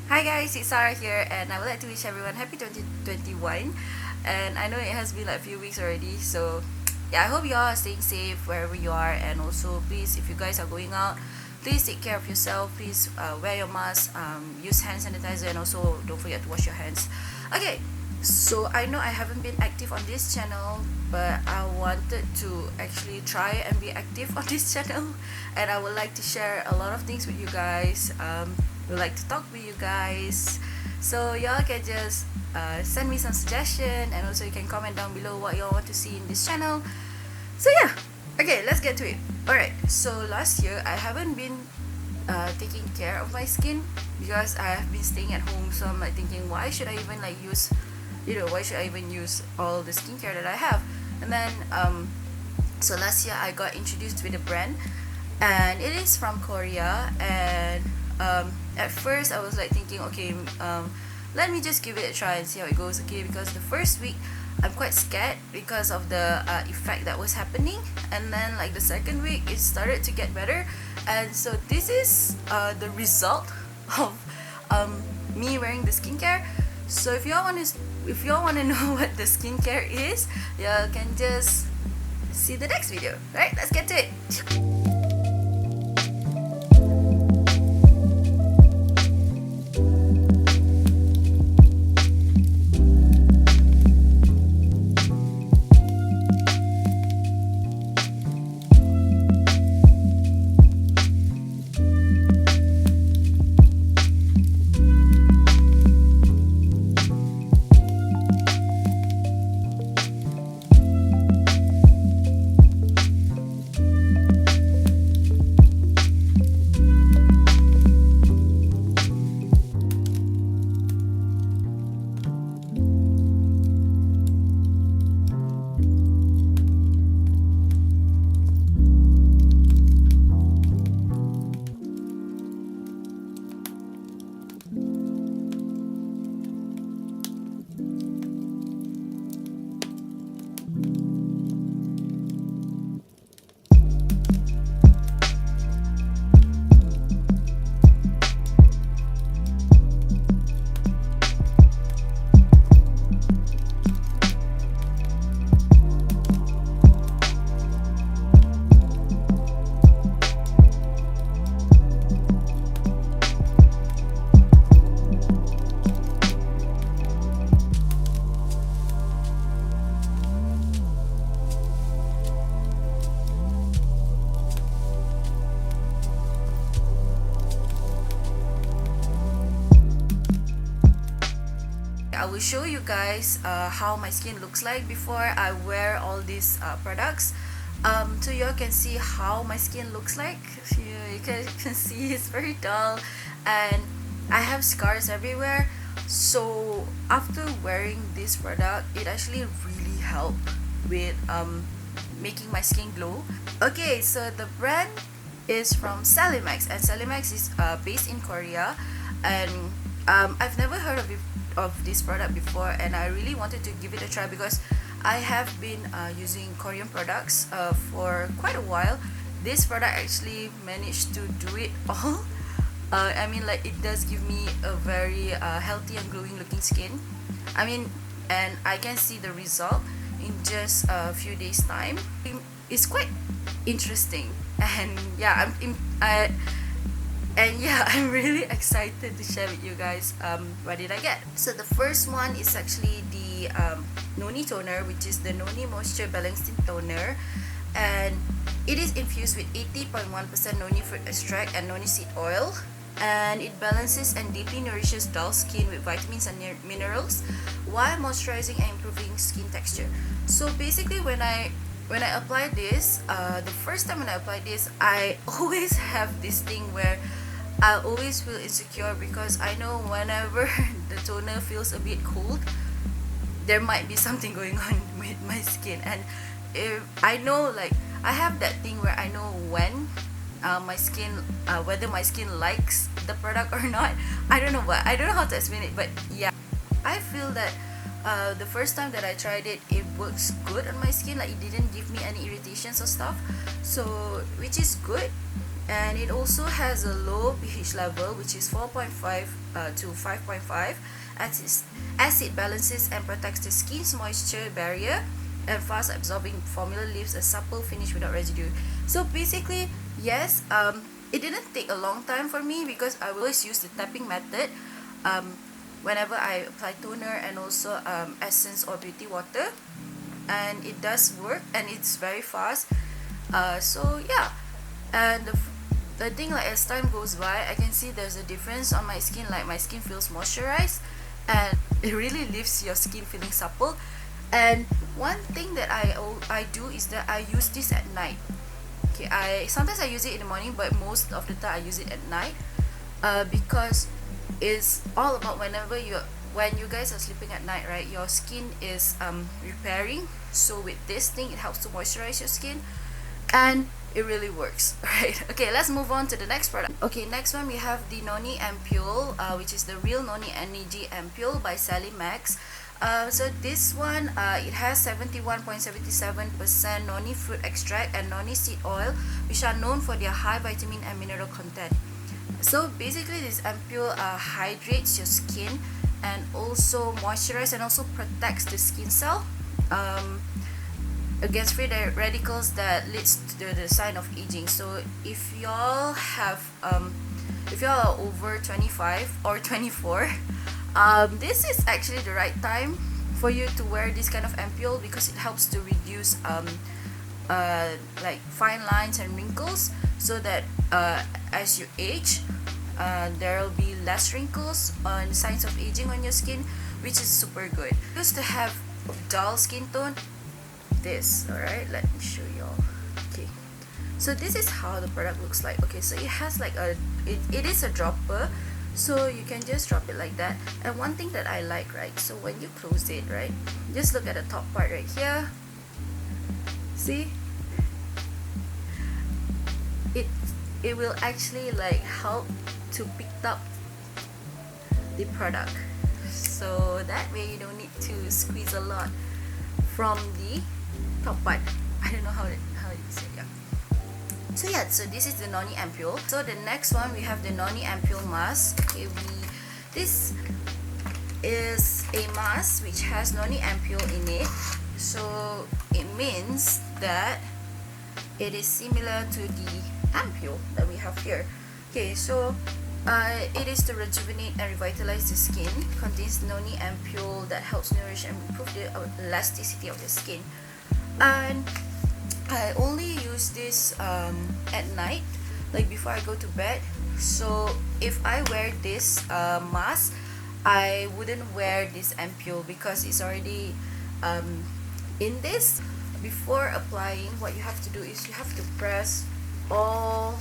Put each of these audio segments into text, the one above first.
Hi guys, it's Sarah here, and I would like to wish everyone happy 2021. And I know it has been like a few weeks already, so yeah, I hope you all are staying safe wherever you are. And also, please, if you guys are going out, please take care of yourself. Please wear your mask, use hand sanitizer, and also don't forget to wash your hands. Okay, so I know I haven't been active on this channel, but I wanted to actually try and be active on this channel, and I would like to share a lot of things with you guys. Would like to talk with you guys, so y'all can just send me some suggestion, and also you can comment down below what y'all want to see in this channel. So yeah, okay, let's get to it. Alright, so last year I haven't been taking care of my skin because I have been staying at home. So I'm like thinking, why should I even like use, why should I even use all the skincare that I have? And then so last year I got introduced with a brand, and it is from Korea. And at first I was like thinking, okay, let me just give it a try and see how it goes. Okay, because the first week I'm quite scared because of the effect that was happening, and then like the second week it started to get better. And so this is the result of me wearing the skincare. So if y'all want to know what the skincare is, y'all can just see the next video. Right, let's get to it. I will show you guys how my skin looks like before I wear all these products, so you all can see how my skin looks like. You can see it's very dull, and I have scars everywhere. So after wearing this product, it actually really helped with making my skin glow. Okay, so the brand is from Celimax, and Celimax is based in Korea. And I've never heard of this product before, and I really wanted to give it a try because I have been using Korean products for quite a while. This product actually managed to do it all. I mean, like, it does give me a very healthy and glowing looking skin. I mean, and I can see the result in just a few days time. It's quite interesting, and yeah, I'm really excited to share with you guys what did I get. So the first one is actually the Noni toner, which is the Noni Moisture Balancing Toner, and it is infused with 80.1% noni fruit extract and noni seed oil, and it balances and deeply nourishes dull skin with vitamins and minerals while moisturizing and improving skin texture. So basically, when I apply this, the first time when I apply this, I always have this thing where I always feel insecure because I know whenever the toner feels a bit cold, there might be something going on with my skin. And if I know, like, I have that thing where I know when my skin, whether my skin likes the product or not. I don't know how to explain it, but yeah, I feel that the first time that I tried it, it works good on my skin. Like, it didn't give me any irritations or stuff, so which is good. and it also has a low pH level, which is 4.5 to 5.5, as it balances and protects the skin's moisture barrier, and fast absorbing formula leaves a supple finish without residue. So basically, yes, it didn't take a long time for me because I always use the tapping method whenever I apply toner and also essence or beauty water, and it does work and it's very fast. So yeah, and the thing, like, as time goes by, I can see there's a difference on my skin. Like, my skin feels moisturized and it really leaves your skin feeling supple. And one thing that I do is that I use this at night. Okay, I sometimes I use it in the morning, but most of the time I use it at night, because it's all about when you guys are sleeping at night, right? Your skin is repairing. So with this thing, it helps to moisturize your skin, and it really works, right? Okay, let's move on to the next product. Okay, next one we have the Noni Ampule, which is the real Noni Energy Ampoule by Celimax. So this one, it has 71.77% noni fruit extract and noni seed oil, which are known for their high vitamin and mineral content. So basically, this ampule hydrates your skin and also moisturizes and also protects the skin cell against free radicals that leads to the sign of aging. So if y'all are over 25 or 24, this is actually the right time for you to wear this kind of ampule, because it helps to reduce like fine lines and wrinkles, so that as you age, there will be less wrinkles and signs of aging on your skin, which is super good. Used to have dull skin tone, alright, let me show y'all. Okay, so this is how the product looks like. Okay, so it has like it is a dropper, so you can just drop it like that. And one thing that I like, right, so when you close it, right, just look at the top part right here. See, it will actually like help to pick up the product, so that way you don't need to squeeze a lot from the top part. I don't know how it is. Yeah. So yeah, so this is the Noni Ampule. So the next one we have the Noni Ampule mask. Okay, this is a mask which has Noni Ampule in it. So it means that it is similar to the ampule that we have here. Okay, so it is to rejuvenate and revitalize the skin. Contains Noni Ampule that helps nourish and improve the elasticity of the skin. And I only use this at night, like before I go to bed. So if I wear this mask, I wouldn't wear this ampule because it's already in this. Before applying, what you have to do is you have to press all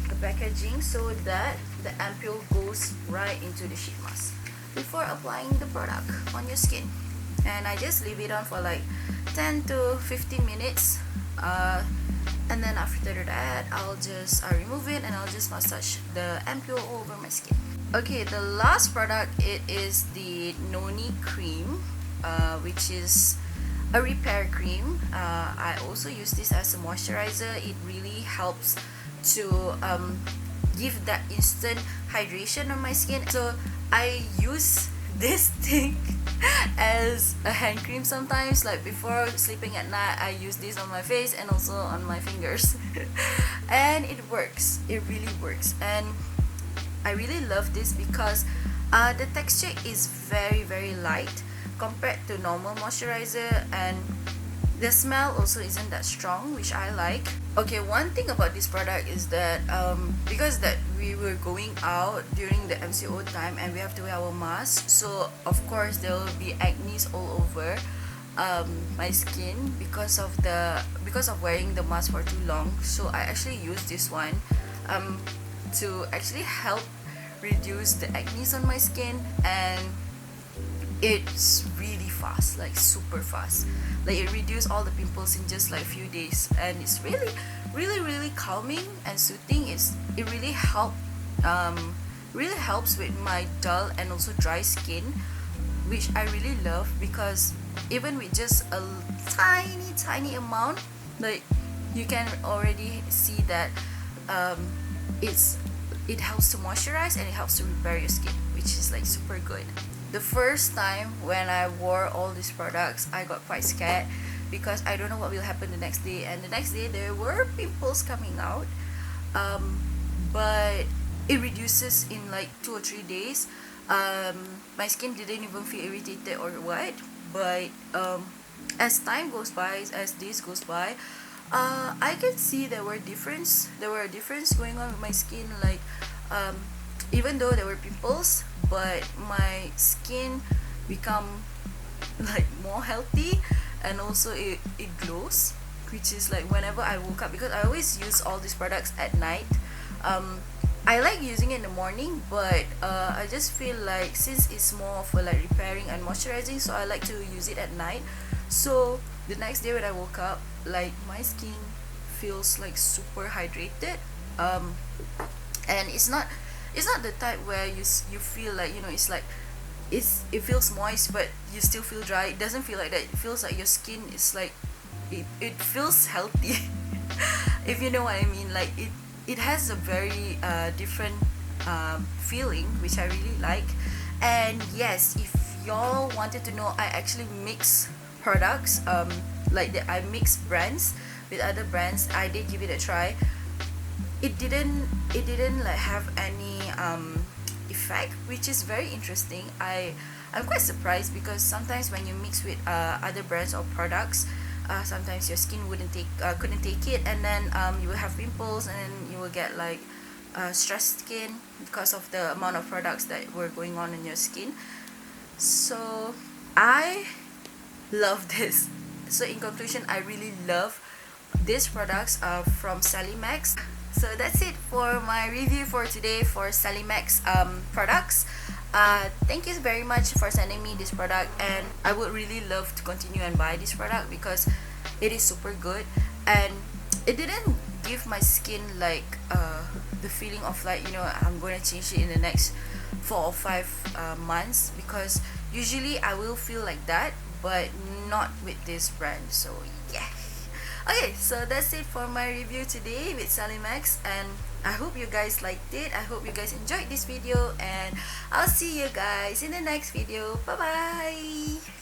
the packaging so that the ampule goes right into the sheet mask before applying the product on your skin. And I just leave it on for like 10 to 15 minutes, and then after that I'll just remove it and I'll just massage the ampule over my skin. Okay, the last product, it is the Noni Cream, which is a repair cream. I also use this as a moisturizer. It really helps to give that instant hydration on my skin. So I use this thing as a hand cream sometimes, like before sleeping at night. I use this on my face and also on my fingers and it works, it really works. And I really love this because the texture is very, very light compared to normal moisturizer, and the smell also isn't that strong, which I like. Okay, one thing about this product is that because that we were going out during the MCO time and we have to wear our mask, so of course there will be acne all over my skin because of wearing the mask for too long. So I actually use this one to actually help reduce the acne on my skin, and it's really fast, like super fast. Like it reduces all the pimples in just like a few days, and it's really, really, really calming and soothing. It really helps with my dull and also dry skin, which I really love, because even with just a tiny amount, like you can already see that um, it's it helps to moisturize and it helps to repair your skin, which is like super good. The first time when I wore all these products, I got quite scared because I don't know what will happen the next day. And the next day there were pimples coming out, um, but it reduces in like 2 or 3 days. My skin didn't even feel irritated or what, but as time goes by, as days goes by, I can see there were a difference going on with my skin. Like, um, even though there were pimples, but my skin become like more healthy, and also it glows, which is like whenever I woke up, because I always use all these products at night. um, I like using it in the morning, but I just feel like since it's more for like repairing and moisturizing, so I like to use it at night. So the next day when I woke up, like my skin feels like super hydrated. um, and it's not the type where you feel like, it's like it feels moist but you still feel dry. It doesn't feel like that. It feels like your skin is like it feels healthy. If you know what I mean. Like it has a very different feeling, which I really like. And yes, if y'all wanted to know, I actually mix products, like that I mix brands with other brands. I did give it a try. It didn't like have any effect, which is very interesting. I'm quite surprised because sometimes when you mix with other brands or products, sometimes your skin couldn't take it, and then you will have pimples, and then you will get like stressed skin because of the amount of products that were going on in your skin. So I love this. So in conclusion, I really love these products from Celimax. So that's it for my review for today for Celimax products. Thank you very much for sending me this product, and I would really love to continue and buy this product because it is super good, and it didn't give my skin like the feeling of like, I'm going to change it in the next 4 or 5 months, because usually I will feel like that, but not with this brand. So yeah. Okay, so that's it for my review today with Celimax, and I hope you guys liked it. I hope you guys enjoyed this video, and I'll see you guys in the next video. Bye bye.